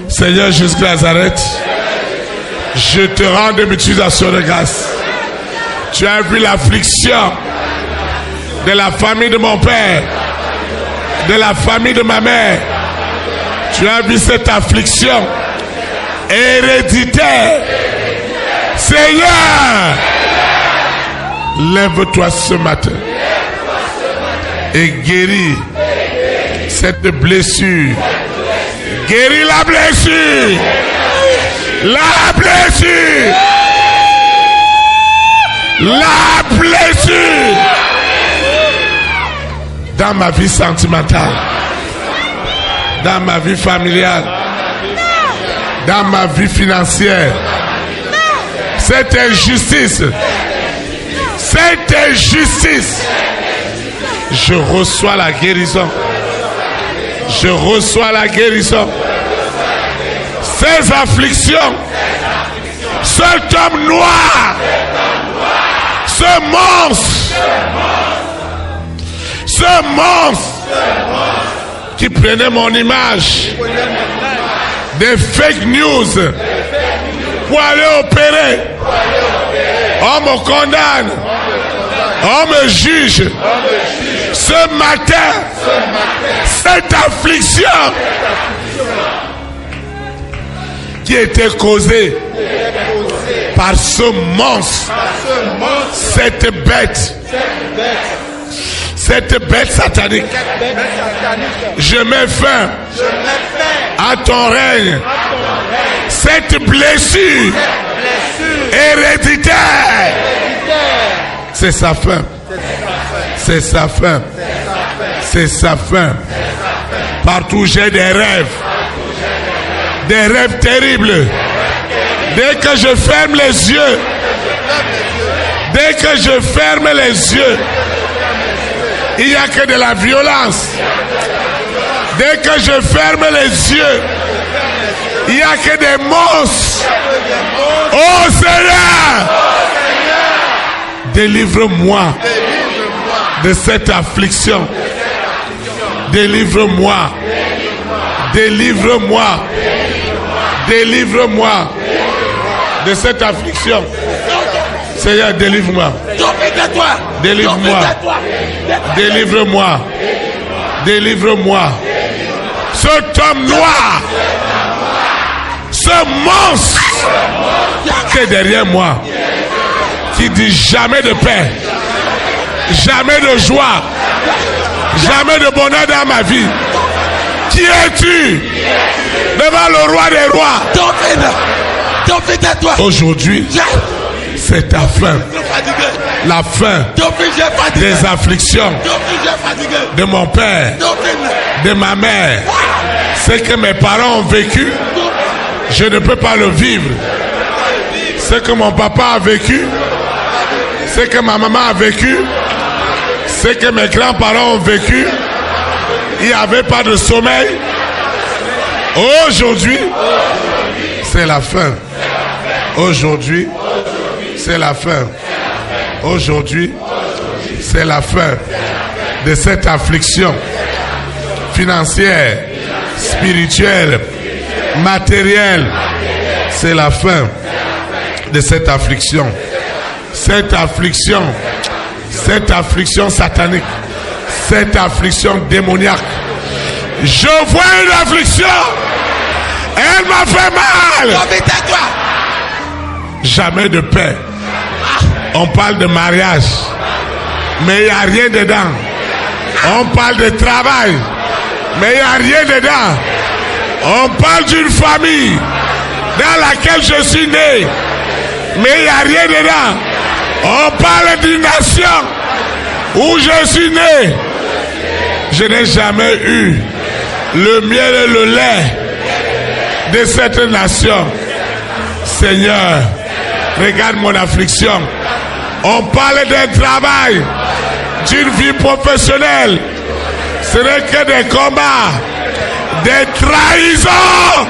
Seigneur Jésus de Nazareth, je te rends de multiplications de grâce. Tu as vu l'affliction de la famille de mon père, de la famille de ma mère. Tu as vu cette affliction héréditaire. Seigneur, lève-toi ce matin et guéris cette blessure. Guéris la blessure. La blessure. La blessure. Dans ma vie sentimentale, dans ma vie familiale, dans ma vie financière, cette injustice, je reçois la guérison. Je reçois la guérison. Ces afflictions, cet homme noir, ce monstre qui prenait mon image, des fake news pour aller opérer. On me condamne, on me juge. Ce matin, cette affliction qui était causée par ce monstre, cette bête satanique, je mets fin à ton règne. Cette blessure héréditaire, c'est sa fin. C'est sa fin. C'est sa fin. Partout j'ai des rêves terribles. Dès que je ferme les yeux, il n'y a que de la violence. Dès que je ferme les yeux, il n'y a que des monstres. Oh Seigneur, délivre-moi de cette affliction. Délivre-moi. Délivre-moi. Délivre-moi de cette affliction. Seigneur, délivre-moi. Délivre-moi. Délivre-moi. Délivre-moi. Cet homme noir, ce monstre qui est derrière moi, qui dit jamais de paix, jamais de joie, jamais de bonheur dans ma vie. Qui es-tu devant le roi des rois? Aujourd'hui, c'est ta fin. La fin des afflictions de mon père, de ma mère. Ce que mes parents ont vécu, je ne peux pas le vivre. Ce que mon papa a vécu, ce que ma maman a vécu, ce que mes grands-parents ont vécu, il n'y avait pas de sommeil. Aujourd'hui, c'est la fin. Aujourd'hui, c'est la fin. Aujourd'hui, c'est la fin de cette affliction financière, spirituelle, matérielle. C'est la fin de cette affliction. Cette affliction satanique, cette affliction démoniaque. Je vois une affliction. Elle m'a fait mal. Jamais de paix. On parle de mariage, mais il n'y a rien dedans. On parle de travail, mais il n'y a rien dedans. On parle d'une famille dans laquelle je suis né, mais il n'y a rien dedans. On parle d'une nation où je suis né. Je n'ai jamais eu le miel et le lait de cette nation. Seigneur, regarde mon affliction. On parle d'un travail, d'une vie professionnelle. Ce n'est que des combats, des trahisons.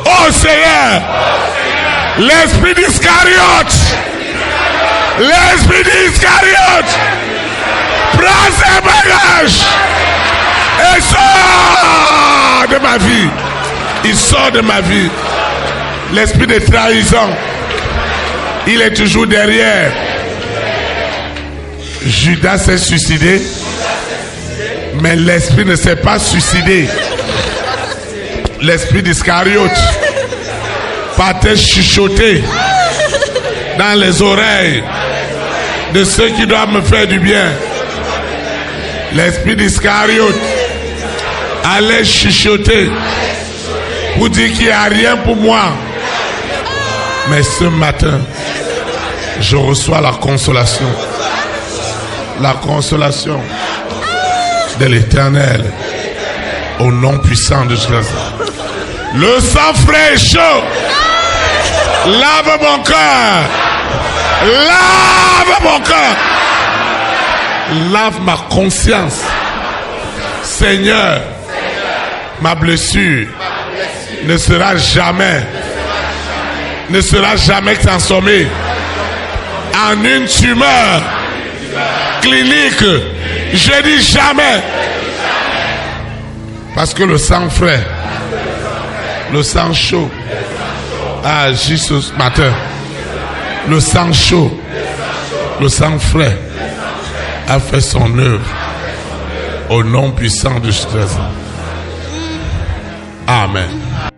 Oh Seigneur, l'esprit d'Iscariote, prends ses bagages et sors sort de ma vie. Il sort de ma vie. L'esprit de trahison, il est toujours derrière. Judas s'est suicidé, mais l'esprit ne s'est pas suicidé. L'esprit d'Iscariote partait chuchoter dans les oreilles de ceux qui doivent me faire du bien. L'esprit d'Iscariote allait chuchoter pour dire qu'il n'y a rien pour moi. Mais ce matin, je reçois la consolation. La consolation de l'Éternel au nom puissant de Jésus. Le sang frais et chaud lave mon cœur. Lave mon cœur. Lave ma conscience. Seigneur, ma blessure ne sera jamais transformée en une tumeur clinique. Je dis jamais. Parce que le sang frais, le sang chaud a agi ce matin. Le sang chaud, le sang frais a fait son œuvre au nom puissant de Jésus. Amen.